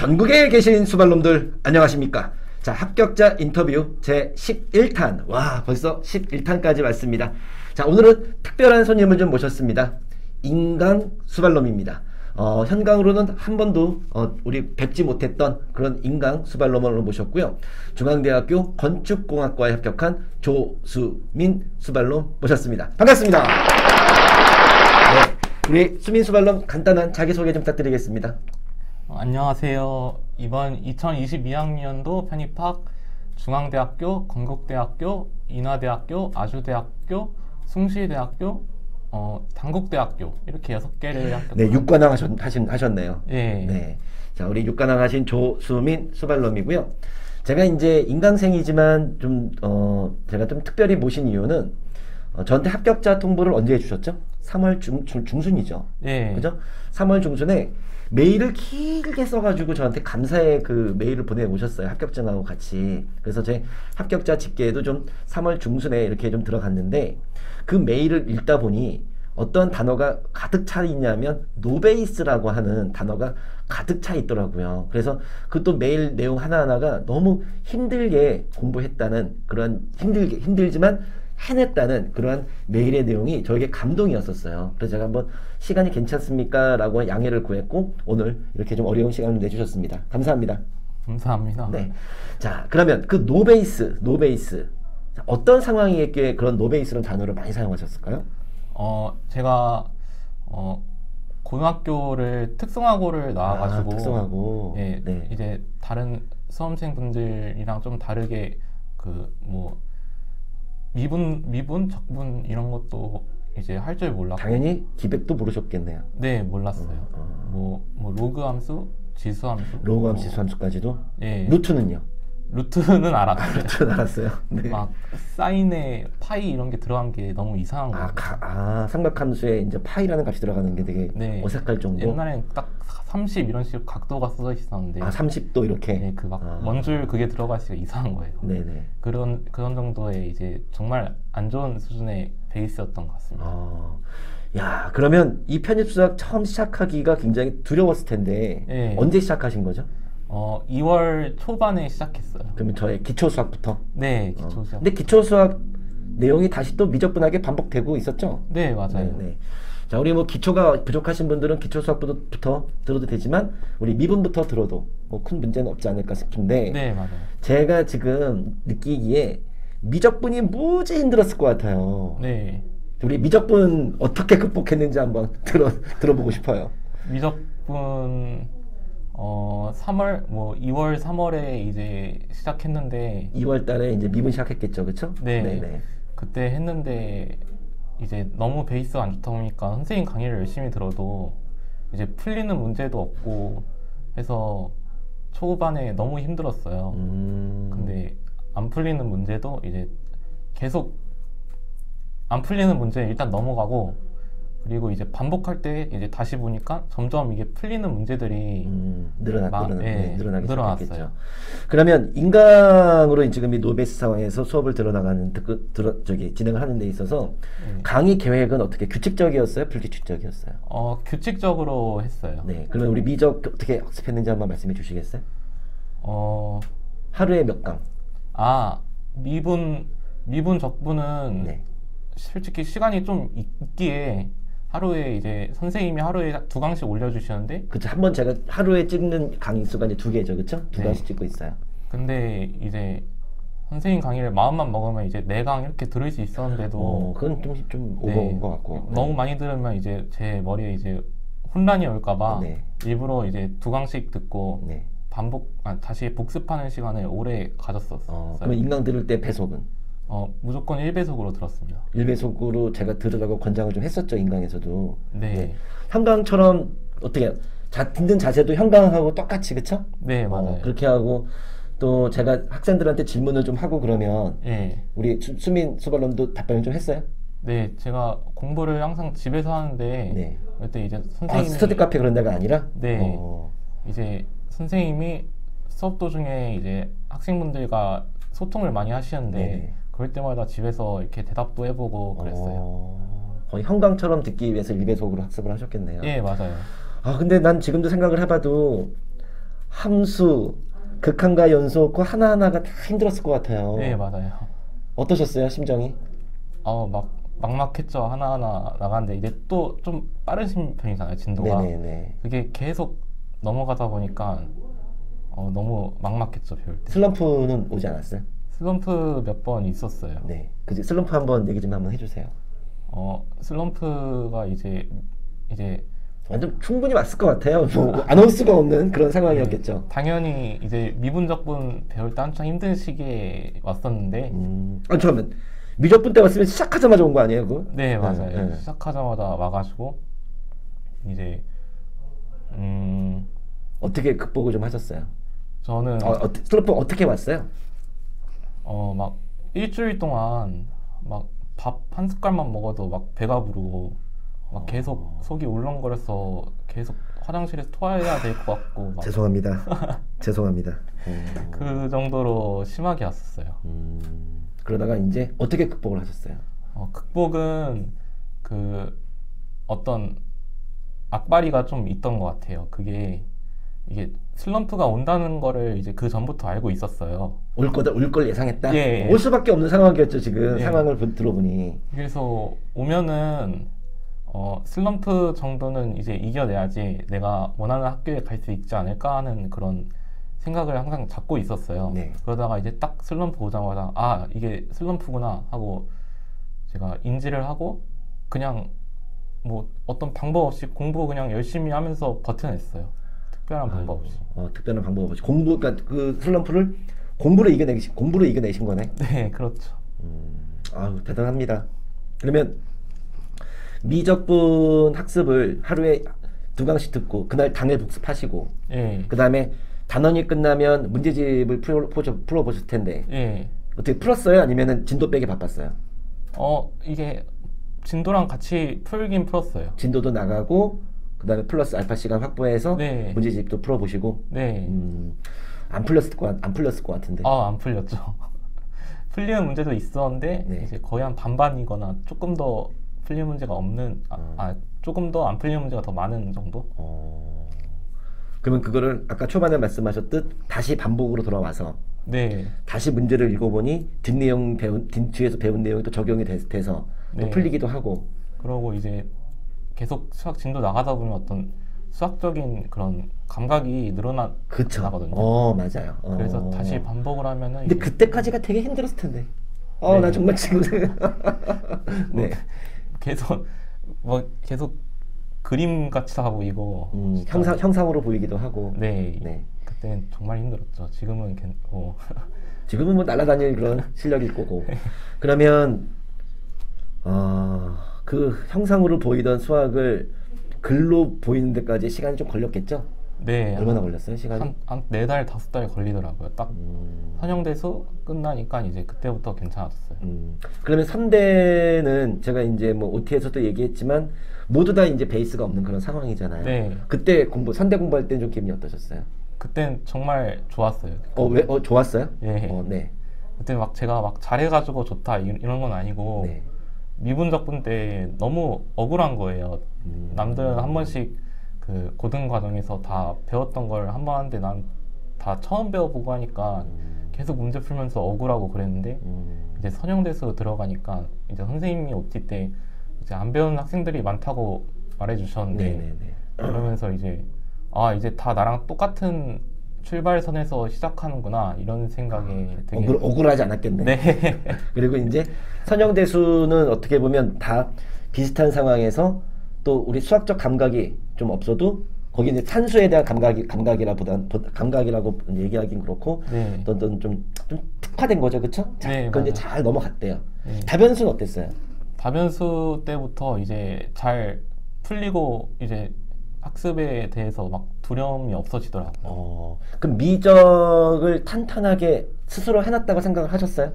전국에 계신 수발놈들 안녕하십니까. 자, 합격자 인터뷰 제 11탄. 와, 벌써 11탄까지 왔습니다. 자, 오늘은 특별한 손님을 좀 모셨습니다. 인강 수발놈입니다. 현강으로는 한 번도 우리 뵙지 못했던 그런 인강 수발놈을 모셨고요. 중앙대학교 건축공학과에 합격한 조수민 수발놈 모셨습니다. 반갑습니다. 네, 우리 수민 수발놈 간단한 자기소개 좀 부탁드리겠습니다. 안녕하세요. 이번 2022학년도 편입학 중앙대학교, 건국대학교, 인하대학교, 아주대학교, 숭실대학교, 단국대학교 이렇게 6개를 합격합니다. 네, 육관왕 하셨네요. 예. 네. 자, 우리 육관왕 하신 조수민 수발놈이고요. 제가 이제 인강생이지만 좀 제가 좀 특별히 모신 이유는 저한테 합격자 통보를 언제 해주셨죠? 3월 중순이죠. 예. 그죠? 3월 중순에 메일을 길게 써가지고 저한테 감사의 그 메일을 보내오셨어요. 합격증하고 같이. 그래서 제 합격자 집계에도 좀 3월 중순에 이렇게 좀 들어갔는데 그 메일을 읽다 보니 어떤 단어가 가득 차 있냐면 노베이스라고 하는 단어가 가득 차 있더라고요. 그래서 그 또 메일 내용 하나하나가 너무 힘들게 공부했다는 그런 힘들지만 해냈다는 그러한 메일의 내용이 저에게 감동이었었어요. 그래서 제가 한번 시간이 괜찮습니까? 라고 양해를 구했고 오늘 이렇게 좀 어려운 시간을 내주셨습니다. 감사합니다. 감사합니다. 네. 자, 그러면 그 노베이스 어떤 상황이었기에 그런 노베이스라는 단어를 많이 사용하셨을까요? 제가 고등학교를 특성화고를 나와가지고 특성화고. 예, 네. 이제 다른 수험생분들이랑 좀 다르게 그 뭐 미분, 적분 이런 것도 이제 할 줄 몰랐고 당연히 기백도 모르셨겠네요. 네, 몰랐어요. 뭐 로그 함수, 지수 함수, 로그 함수, 지수 함수까지도. 예. 루트는요? 루트는 알았어요. 루트는 알았어요. 네. 막 사인에 파이 이런 게 들어간 게 너무 이상한 거예요. 삼각함수에 이제 파이라는 값이 들어가는 게 되게 네. 어색할 정도. 옛날엔 딱 30 이런 식으로 각도가 써져 있었는데 30도 이렇게. 네, 그 막 원줄 그게 들어가시가 이상한 거예요. 네네. 그런 정도의 이제 정말 안 좋은 수준의 베이스였던 것 같습니다. 야, 그러면 이 편입수학 처음 시작하기가 굉장히 두려웠을 텐데 네. 언제 시작하신 거죠? 2월 초반에 시작했어요. 그러면 저의 기초수학부터? 네, 기초수학. 근데 기초수학 내용이 다시 또 미적분하게 반복되고 있었죠? 네, 맞아요. 네. 자, 우리 뭐 기초가 부족하신 분들은 기초수학부터 들어도 되지만 우리 미분부터 들어도 뭐 큰 문제는 없지 않을까 싶은데 네, 맞아요. 제가 지금 느끼기에 미적분이 무지 힘들었을 것 같아요. 네. 우리 미적분 어떻게 극복했는지 한번 들어보고 싶어요. 미적분 3월 2월 3월에 이제 시작했는데 2월 달에 이제 미분 시작했겠죠, 그렇죠? 네. 네네. 그때 했는데 이제 너무 베이스가 안 좋다 보니까 선생님 강의를 열심히 들어도 이제 풀리는 문제도 없고 해서 초반에 너무 힘들었어요. 근데 안 풀리는 문제도 이제 계속 안 풀리는 문제 일단 넘어가고 그리고 이제 반복할 때 이제 다시 보니까 점점 이게 풀리는 문제들이 늘어나기 늘어났어요. 시작했겠죠. 그러면 인강으로 지금 이 노베이스 상황에서 수업을 진행을 하는 데 있어서 강의 계획은 어떻게 규칙적이었어요? 불규칙적이었어요? 규칙적으로 했어요. 네. 그러면 우리 미적 어떻게 학습했는지 한번 말씀해 주시겠어요? 하루에 몇 강? 미분 적분은 네. 솔직히 시간이 좀 있기에 하루에 이제 선생님이 하루에 2강씩 올려주시는데 그쵸. 한번 제가 하루에 찍는 강의 수가 이제 2개죠, 그쵸? 2강씩 찍고 있어요. 근데 이제 선생님 강의를 마음만 먹으면 이제 4강 이렇게 들을 수 있었는데도 그건 좀 오버인 것 같고. 너무 많이 들으면 이제 제 머리에 이제 혼란이 올까봐 네. 일부러 이제 2강씩 듣고 네. 다시 복습하는 시간을 오래 가졌었어요. 그러면 인강 들을 때 배속은? 무조건 1배속으로 들었습니다. 1배속으로 제가 들으라고 권장을 좀 했었죠, 인강에서도. 네. 현강처럼 어떻게 듣는 자세도 현강하고 똑같이, 그쵸? 네, 맞아요. 그렇게 하고 또 제가 학생들한테 질문을 좀 하고 그러면 네. 우리 수민 수발놈도 답변을 좀 했어요? 네, 제가 공부를 항상 집에서 하는데 네. 그때 이제 선생님이 스터디 카페 그런 데가 아니라? 네. 이제 선생님이 수업 도중에 이제 학생분들과 소통을 많이 하시는데 네. 그럴 때마다 집에서 이렇게 대답도 해보고 그랬어요. 거의 현강처럼 듣기 위해서 1배속으로 학습을 하셨겠네요. 예, 맞아요. 근데 난 지금도 생각을 해봐도 함수, 극한과 연속 그 하나하나가 다 힘들었을 것 같아요. 네, 맞아요. 어떠셨어요, 심정이? 막 막막했죠. 하나하나 나가는데 이제 또 좀 빠른 편이잖아요, 진도가. 네네네. 그게 계속 넘어가다 보니까 너무 막막했죠, 배울 때. 슬럼프는 오지 않았어요? 슬럼프 몇 번 있었어요. 네. 그 슬럼프 한번 얘기 좀 한번 해주세요. 슬럼프가 이제 완전 충분히 왔을 것 같아요. 뭐 안 올 수가 없는 그런 상황이었겠죠. 당연히 이제 미분적분 배울 때 한창 힘든 시기에 왔었는데, 잠깐만. 미적분 때 왔으면 시작하자마자 온 거 아니에요, 그거? 네, 맞아요. 네. 시작하자마자 와가지고 이제 어떻게 극복을 좀 하셨어요? 저는 슬럼프 어떻게 왔어요? 막 일주일 동안 막 밥 한 숟갈만 먹어도 막 배가 부르고 막 계속 속이 울렁거려서 계속 화장실에서 토해야 될 것 같고 막 죄송합니다. 죄송합니다. 그 정도로 심하게 왔었어요. 그러다가 이제 어떻게 극복을 하셨어요? 극복은 그 어떤 악바리가 좀 있던 것 같아요. 이게 슬럼프가 온다는 거를 이제 그 전부터 알고 있었어요. 올 걸 예상했다? 예. 올 수밖에 없는 상황이었죠, 지금. 예. 상황을 들어보니. 그래서 오면은 슬럼프 정도는 이제 이겨내야지 내가 원하는 학교에 갈 수 있지 않을까 하는 그런 생각을 항상 잡고 있었어요. 네. 그러다가 이제 딱 슬럼프 오자마자 이게 슬럼프구나 하고 제가 인지를 하고 그냥 뭐 어떤 방법 없이 공부 그냥 열심히 하면서 버텨냈어요. 특별한 방법 없이. 특별한 방법 없이. 그러니까 그 슬럼프를 공부로 이겨내신 거네. 네, 그렇죠. 대단합니다. 그러면 미적분 학습을 하루에 2강씩 듣고 그날 당일 복습하시고 예. 그 다음에 단원이 끝나면 문제집을 풀어보실 텐데 예. 어떻게 풀었어요? 아니면은 진도 빼기 바빴어요? 이게 진도랑 같이 풀긴 풀었어요. 진도도 나가고 그 다음에 플러스 알파 시간 확보해서 네. 문제집도 풀어보시고 네. 안 풀렸을 것 같은데. 안 풀렸죠. 풀리는 문제도 있었는데 네. 이제 거의 한 반반이거나 조금 더 풀리는 문제가 없는 조금 더 안 풀리는 문제가 더 많은 정도? 그러면 그거를 아까 초반에 말씀하셨듯 다시 반복으로 돌아와서 네. 다시 문제를 읽어보니 뒤에서 배운 내용이 또 적용이 돼서 또 네. 풀리기도 하고. 그러고 이제 계속 수학 진도 나가다 보면 어떤 수학적인 그런 감각이 그쵸. 나거든요. 맞아요. 그래서 다시 반복을 하면은 근데 이제 그때까지가 되게 힘들었을 텐데. 네. 나 정말 지금 네. 계속 그림 같이 하고 이거 형상으로 보이기도 하고. 네. 네. 그때는 정말 힘들었죠. 지금은 지금은 뭐 날아다닐 그런 실력일 거고. 그러면 그 형상으로 보이던 수학을 글로 보이는 데까지 시간이 좀 걸렸겠죠? 네. 얼마나 걸렸어요, 시간이? 한 4달, 5달 걸리더라고요. 딱 선형대수 끝나니까 이제 그때부터 괜찮아졌어요. 그러면 3대는 제가 이제 뭐 OT에서도 얘기했지만 모두 다 이제 베이스가 없는 그런 상황이잖아요. 네. 그때 3대 공부할 때는 좀 기분이 어떠셨어요? 그땐 정말 좋았어요. 왜? 좋았어요? 예. 네. 그때 제가 잘해가지고 좋다 이런 건 아니고 네. 미분적분 때 너무 억울한 거예요. 남들은 한 번씩 그 고등 과정에서 다 배웠던 걸 한 번 하는데 난 다 처음 배워보고 하니까 계속 문제 풀면서 억울하고 그랬는데 이제 선형대수 들어가니까 이제 선생님이 OT 때 이제 안 배운 학생들이 많다고 말해주셨는데 네네네. 그러면서 이제 이제 다 나랑 똑같은 출발선에서 시작하는구나 이런 생각에 되게 억울하지 않았겠네. 네. 그리고 이제 선형대수는 어떻게 보면 다 비슷한 상황에서 또 우리 수학적 감각이 좀 없어도 거기 이제 산수에 대한 감각이라고 얘기하긴 그렇고 네. 어떤 좀 특화된 거죠, 그렇죠? 네, 그건 이제 맞아요. 잘 넘어갔대요. 네. 다변수는 어땠어요? 다변수 때부터 이제 잘 풀리고 이제 학습에 대해서 막 두려움이 없어지더라고요. 그럼 미적을 탄탄하게 스스로 해놨다고 생각을 하셨어요?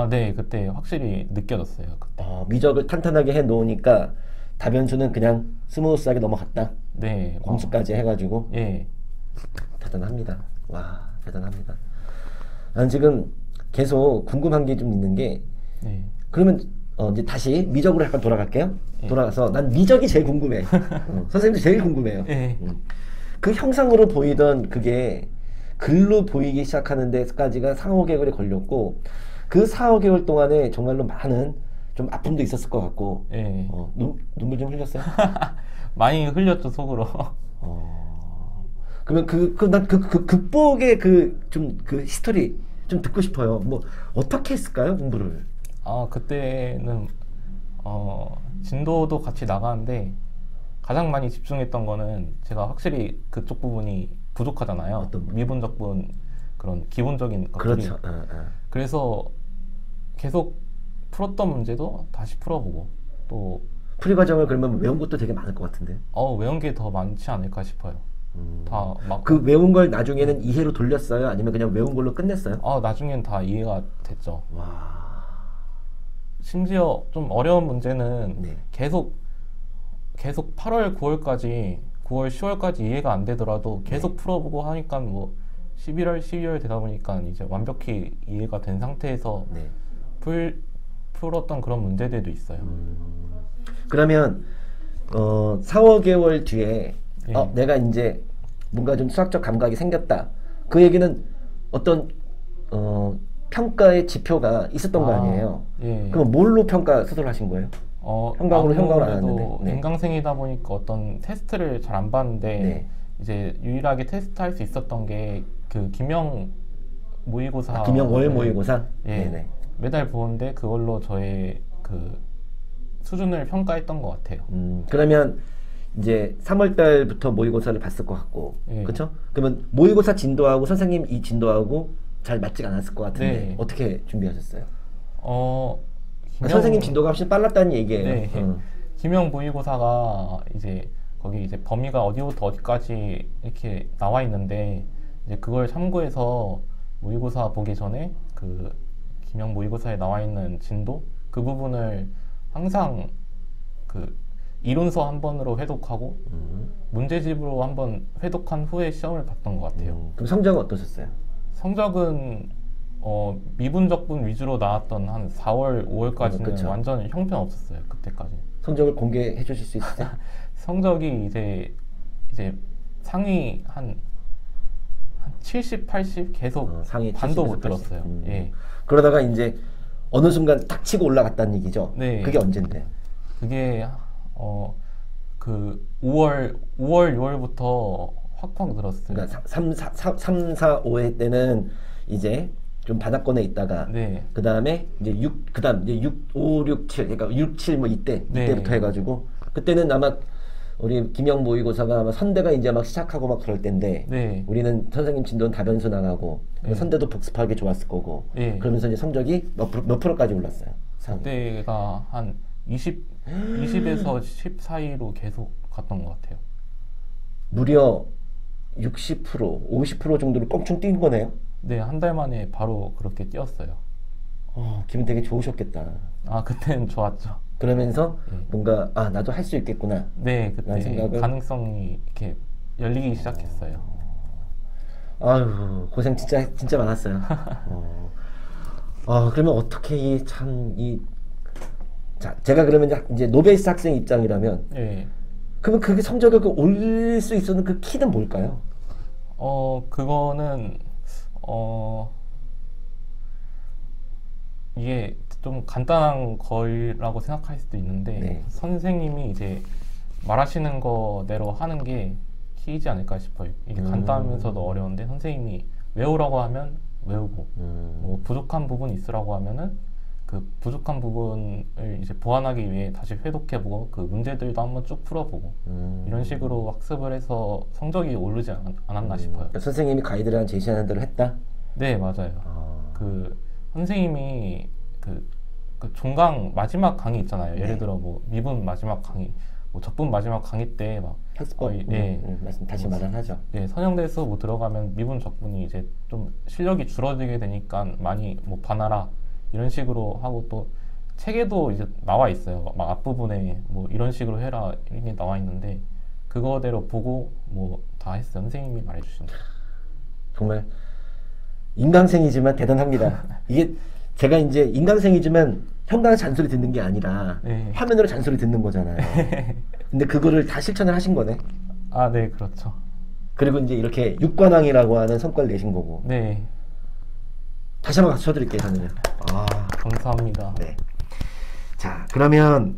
네, 그때 확실히 느껴졌어요. 그때. 미적을 탄탄하게 해놓으니까 다변수는 그냥 스무스하게 넘어갔다. 네. 공수까지 해가지고. 예. 대단합니다. 와, 대단합니다. 난 지금 계속 궁금한 게 좀 있는 게, 네. 그러면 이제 다시 미적으로 약간 돌아갈게요. 예. 돌아가서 난 미적이 제일 궁금해. 선생님도 제일 궁금해요. 예. 그 형상으로 보이던 그게 글로 보이기 시작하는 데까지가 4, 5개월이 걸렸고 그 4, 5개월 동안에 정말로 많은 좀 아픔도 있었을 것 같고 예. 눈물 좀 흘렸어요? 많이 흘렸죠, 속으로. 그러면 난 극복의 그 히스토리 좀 듣고 싶어요. 뭐 어떻게 했을까요, 공부를? 그때는 진도도 같이 나가는데 가장 많이 집중했던 거는 제가 확실히 그쪽 부분이 부족하잖아요. 어떤 부분? 미분적분 그런 기본적인 것들이. 그렇죠. 그래서 계속 풀었던 문제도 다시 풀어보고 또 풀이 과정을 그러면 외운 것도 되게 많을 것 같은데. 외운 게 더 많지 않을까 싶어요. 다 막 그 외운 걸 나중에는 이해로 돌렸어요? 아니면 그냥 외운 걸로 끝냈어요? 나중엔 다 이해가 됐죠. 와. 심지어 좀 어려운 문제는 네. 계속 8월, 9월까지 9월, 10월까지 이해가 안 되더라도 계속 풀어보고 하니까 뭐 11월, 12월 되다 보니까 이제 완벽히 이해가 된 상태에서 네. 풀었던 그런 문제들도 있어요. 그러면 4, 5개월 뒤에 예. 내가 이제 뭔가 좀 수학적 감각이 생겼다. 그 얘기는 어떤 평가의 지표가 있었던 거 아니에요? 예. 그럼 뭘로 평가 스스로 하신 거예요? 형광으로 안 아무래도 하는데. 네. 인강생이다 보니까 어떤 테스트를 잘 안 봤는데 네. 이제 유일하게 테스트할 수 있었던 게 그 김영 모의고사. 김영월 모의고사? 예. 네네. 매달 보는데 그걸로 저의 그 수준을 평가했던 것 같아요. 그러면 이제 3월 달부터 모의고사를 봤을 것 같고, 예. 그렇죠? 그러면 모의고사 진도하고 선생님 이 진도하고 잘 맞지가 않았을 것 같은데 네. 어떻게 준비하셨어요? 김영- 선생님 진도가 훨씬 빨랐다는 얘기예요. 네. 김영 모의고사가 이제 거기 이제 범위가 어디부터 어디까지 이렇게 나와 있는데 이제 그걸 참고해서 모의고사 보기 전에 그 김영 모의고사에 나와 있는 진도 그 부분을 항상 그 이론서 한 번으로 회독하고 문제집으로 한 번 회독한 후에 시험을 봤던 것 같아요. 그럼 성적은 어떠셨어요? 성적은 미분적분 위주로 나왔던 한 4월, 5월까지는 그쵸. 완전 형편없었어요. 그때까지. 성적을 공개해 주실 수 있으세요? 성적이 이제 상위 한 70, 80 계속 상위 반도 70에서 못 들었어요. 80. 예. 그러다가 이제 어느 순간 탁 치고 올라갔다는 얘기죠? 네. 그게 언젠데? 그게 그 5월, 6월부터 확 늘었어요. 그러니까 3, 4, 5회 때는 이제 좀 바닥권에 있다가 네. 그 다음에 이제 6, 5, 6, 7 그러니까 6, 7 뭐 이때부터 해가지고 그때는 아마 우리 김영 모의고사가 아마 선대가 이제 막 시작하고 막 그럴 때인데 네. 우리는 선생님 진도는 다변수 나가고 네. 선대도 복습하기 좋았을 거고 네. 그러면서 이제 성적이 몇 프로까지 올랐어요? 상위. 그때가 한 20에서 10 사이로 계속 갔던 것 같아요. 무려 60%, 50% 정도로 껑충 뛴 거네요? 네, 한 달 만에 바로 그렇게 뛰었어요. 기분 되게 좋으셨겠다. 그때는 좋았죠. 그러면서 네. 뭔가 나도 할 수 있겠구나. 네, 그때 라는 생각을- 가능성이 이렇게 열리기 시작했어요. 아유 고생 진짜 많았어요. 그러면 어떻게 자 제가 그러면 이제 노베이스 학생 입장이라면 네. 그러면 그게 성적을 올릴 수 있었는 그 키는 뭘까요? 그거는 이게 좀 간단한 거라고 생각할 수도 있는데 네. 선생님이 이제 말하시는 거대로 하는 게 키이지 않을까 싶어요. 이게 간단하면서도 어려운데 선생님이 외우라고 하면 외우고 뭐 부족한 부분 있으라고 하면은 그 부족한 부분을 이제 보완하기 위해 다시 회독해보고 그 문제들도 한번 쭉 풀어보고 이런 식으로 학습을 해서 성적이 오르지 않았나 싶어요. 그러니까 선생님이 가이드라인 제시하는 대로 했다? 네, 맞아요. 그 선생님이 그 종강 마지막 강의 있잖아요. 예를 네. 들어 뭐 미분 마지막 강의, 뭐 적분 마지막 강의 때 막 학습법 말씀 다시 말하죠. 선형대에서 뭐 들어가면 미분 적분이 이제 좀 실력이 줄어들게 되니까 많이 뭐 봐놔라 이런 식으로 하고 또 책에도 이제 나와 있어요. 막 앞부분에 뭐 이런 식으로 해라 이런 게 나와 있는데 그거대로 보고 뭐 다 했어요. 선생님이 말해주신 거. 정말 인강생이지만 대단합니다. 이게 제가 이제 인강생이지만 현강 잔소리 듣는 게 아니라 네. 화면으로 잔소리 듣는 거잖아요. 근데 그거를 다 실천을 하신 거네. 네, 그렇죠. 그리고 이제 이렇게 육관왕이라고 하는 성과를 내신 거고. 네, 다시 한번 박수 쳐드릴게요, 저는요. 아, 감사합니다. 네. 자, 그러면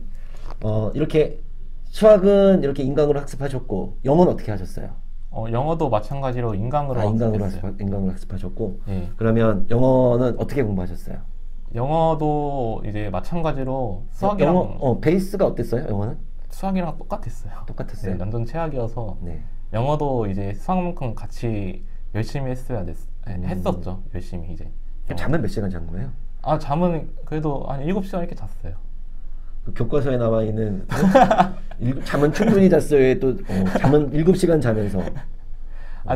이렇게 수학은 이렇게 인강으로 학습하셨고 영어는 어떻게 하셨어요? 영어도 마찬가지로 인강으로 인강으로 학습했어요. 인강으로 학습하셨고 네. 그러면 영어는 어떻게 공부하셨어요? 영어도 이제 마찬가지로 수학이랑 영어 베이스가 어땠어요? 영어는 수학이랑 똑같았어요. 똑같았어요. 네, 완전 최악이어서 네. 영어도 이제 수학만큼 같이 열심히 했었죠. 열심히 이제. 잠은 몇 시간 잔 거예요? 아, 잠은 그래도 한 7시간 이렇게 잤어요. 그 교과서에 나와 있는 잠은 충분히 잤어요. 또 잠은 7시간 자면서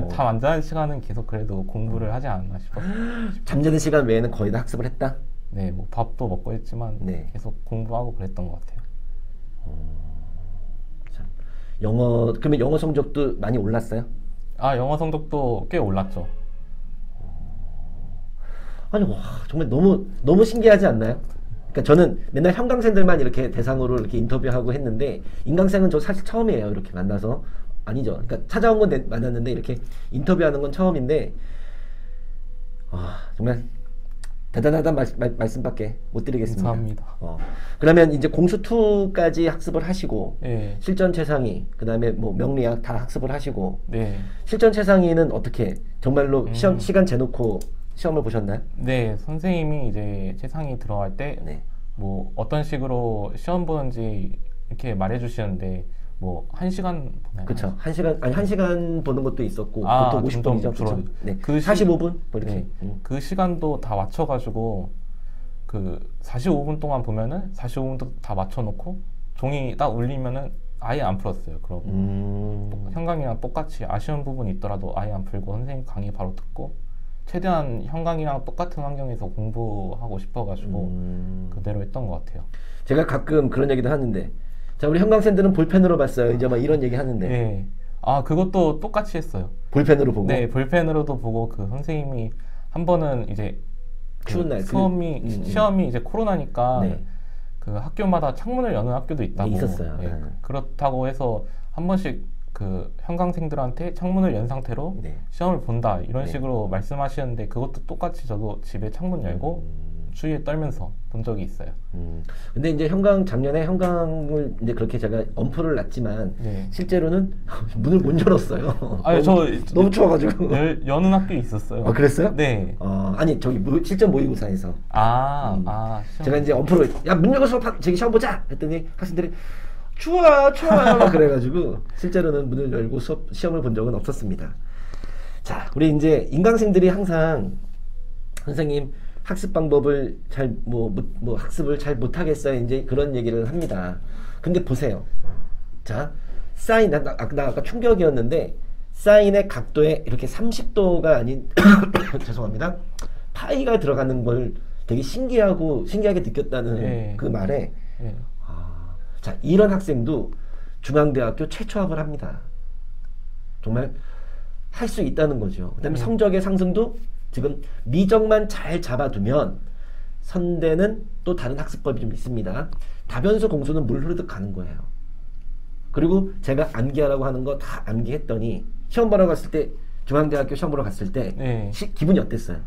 잠 안 자는 시간은 계속 그래도 공부를 하지 않았나 싶어요. 잠자는 시간 외에는 거의 다 학습을 했다. 네, 뭐 밥도 먹고 했지만 네. 계속 공부하고 그랬던 것 같아요. 참. 그러면 영어 성적도 많이 올랐어요? 아, 영어 성적도 꽤 올랐죠. 아니 와 정말 너무 신기하지 않나요? 그러니까 저는 맨날 형광생들만 이렇게 대상으로 이렇게 인터뷰하고 했는데 인강생은 저 사실 처음이에요. 이렇게 만나서 아니죠. 그러니까 찾아온 건 만났는데 이렇게 인터뷰하는 건 처음인데 정말 대단하다는 말씀밖에 못 드리겠습니다. 감사합니다. 그러면 이제 공수2까지 학습을 하시고 네, 실전 최상위 그다음에 뭐 명리학 다 학습을 하시고 네, 실전 최상위는 어떻게 정말로 시간 재놓고 시험을 보셨나요? 네. 선생님이 이제 최상위 들어갈 때 네. 뭐 어떤 식으로 시험 보는지 이렇게 말해주시는데 뭐 1시간 보나요? 그렇죠. 1시간 보는 것도 있었고 아, 보통 50분이죠. 점점 그렇죠. 네. 그 45분 뭐 이렇게. 네. 그 시간도 다 맞춰가지고 그 45분 동안 보면은 45분도 다 맞춰놓고 종이 딱 울리면은 아예 안 풀었어요. 그러고 현강이랑 똑같이 아쉬운 부분이 있더라도 아예 안 풀고 선생님 강의 바로 듣고 최대한 현강이랑 똑같은 환경에서 공부하고 싶어가지고 그대로 했던 것 같아요. 제가 가끔 그런 얘기도 하는데 자 우리 형광생들은 볼펜으로 봤어요. 이제 막 이런 얘기 하는데 네. 아, 그것도 똑같이 했어요. 볼펜으로 보고 네, 볼펜으로도 보고 그 선생님이 한 번은 이제 추운 날 시험이 이제 코로나니까 네. 그 학교마다 창문을 여는 학교도 있다고. 네, 있었어요. 네, 네. 그렇다고 해서 한 번씩 그 현강생들한테 창문을 연 상태로 네. 시험을 본다 이런 네. 식으로 말씀하시는데 그것도 똑같이 저도 집에 창문 열고 추위에 떨면서 본 적이 있어요. 근데 이제 작년에 형광을 이제 그렇게 제가 엄프를 놨지만 네. 실제로는 문을 못 열었어요. 아니, 너무 추워가지고. 여는 학교 있었어요. 그랬어요? 네. 아니 저기 실전 모의고사에서 시험. 제가 이제 엄프로 야 문 열고 저기 시험 보자 했더니 학생들이 추워 막 그래가지고 실제로는 문을 열고 시험을 본 적은 없었습니다. 자 우리 이제 인강생들이 항상 선생님 학습 방법을 잘 학습을 잘 못하겠어요 이제 그런 얘기를 합니다. 근데 보세요. 자 사인 나 아까 충격이었는데 사인의 각도에 이렇게 30도가 아닌 죄송합니다. 파이가 들어가는 걸 되게 신기하게 느꼈다는 네. 그 말에 네. 자 이런 학생도 중앙대학교 최초 합을 합니다. 정말 할 수 있다는 거죠. 그다음에 성적의 상승도 지금 미적만 잘 잡아두면 선대는 또 다른 학습법이 좀 있습니다. 다변수 공수는 물 흐르듯 가는 거예요. 그리고 제가 암기하라고 하는 거 다 암기했더니 시험 보러 갔을 때 중앙대학교 시험 보러 갔을 때 네. 기분이 어땠어요?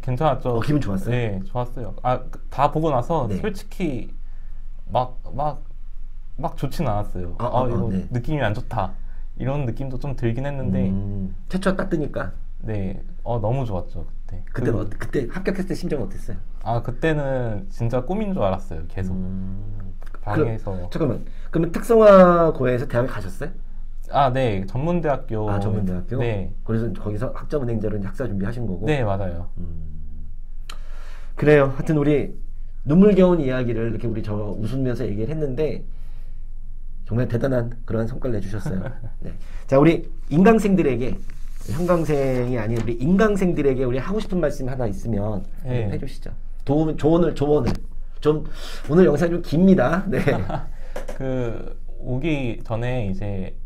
괜찮았죠. 기분 좋았어요? 네, 좋았어요. 다 보고 나서 네. 솔직히 막 좋진 않았어요. 이거 네. 느낌이 안 좋다. 이런 느낌도 좀 들긴 했는데 최초 딱 뜨니까 네, 너무 좋았죠 그때. 그때 합격했을 때 심정 어땠어요? 그때는 진짜 꿈인 줄 알았어요. 계속 방에서. 잠깐만. 그러면 특성화고에서 대학에 가셨어요? 네, 전문대학교. 전문대학교? 네. 그래서 거기서 학점은행제로 학사 준비하신 거고? 네, 맞아요. 그래요. 하여튼 우리 눈물겨운 이야기를 이렇게 우리 웃으면서 얘기를 했는데 정말 대단한 그런 성과를 내주셨어요. 네. 자, 우리 인강생들에게 형광생이 아닌 우리 인강생들에게 우리 하고 싶은 말씀 하나 있으면 네. 해주시죠. 조언을 좀 오늘 영상이 좀 깁니다. 네. 오기 전에 이제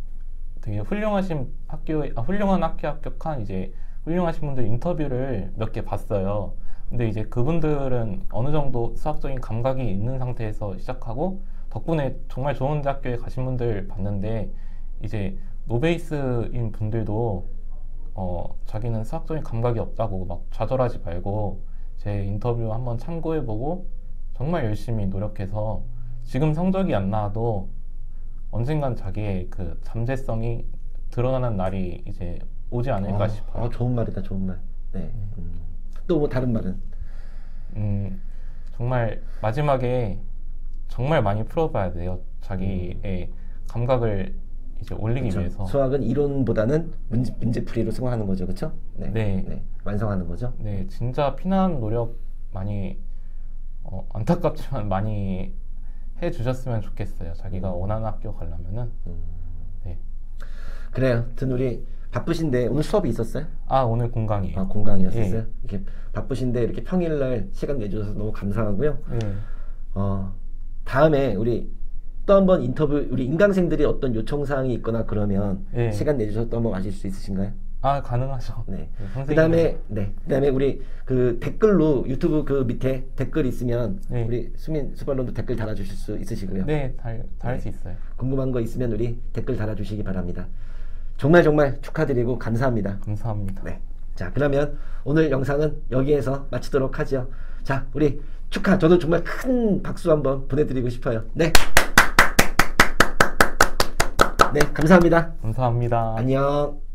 되게 훌륭한 학교 합격한 이제 훌륭하신 분들 인터뷰를 몇 개 봤어요. 근데 이제 그분들은 어느 정도 수학적인 감각이 있는 상태에서 시작하고 덕분에 정말 좋은 대학교에 가신 분들 봤는데 이제 노베이스인 분들도 자기는 수학적인 감각이 없다고 막 좌절하지 말고 제 인터뷰 한번 참고해보고 정말 열심히 노력해서 지금 성적이 안 나와도 언젠간 자기의 그 잠재성이 드러나는 날이 이제 오지 않을까 싶어요. 좋은 말이다, 좋은 말. 네. 또 뭐 다른 말은? 정말 마지막에 정말 많이 풀어봐야 돼요. 자기의 감각을 이제 올리기 그쵸. 위해서. 수학은 이론보다는 문제풀이로 생각하는 거죠, 그렇죠? 네. 네. 네. 완성하는 거죠. 네, 진짜 피나는 노력 많이 안타깝지만 많이 해주셨으면 좋겠어요. 자기가 원하는 학교 가려면은. 네. 그래요. 하여튼 우리 바쁘신데 오늘 수업이 있었어요? 오늘 공강이에요. 공강이었었어요? 예. 이렇게 바쁘신데 이렇게 평일날 시간 내주셔서 너무 감사하고요. 네. 다음에 우리 또 한번 인터뷰, 우리 인강생들이 어떤 요청사항이 있거나 그러면 예. 시간 내주셔서 또 한번 와실 수 있으신가요? 가능하죠. 네. 선생님. 그다음에 우리 그 댓글로 유튜브 그 밑에 댓글 있으면 네. 우리 수민 수발론도 댓글 달아주실 수 있으시고요. 네, 달 수 있어요. 궁금한 거 있으면 우리 댓글 달아주시기 바랍니다. 정말 정말 축하드리고 감사합니다. 감사합니다. 네. 자, 그러면 오늘 영상은 여기에서 마치도록 하죠. 자, 우리 축하. 저도 정말 큰 박수 한번 보내드리고 싶어요. 네. 네, 감사합니다. 감사합니다. 안녕.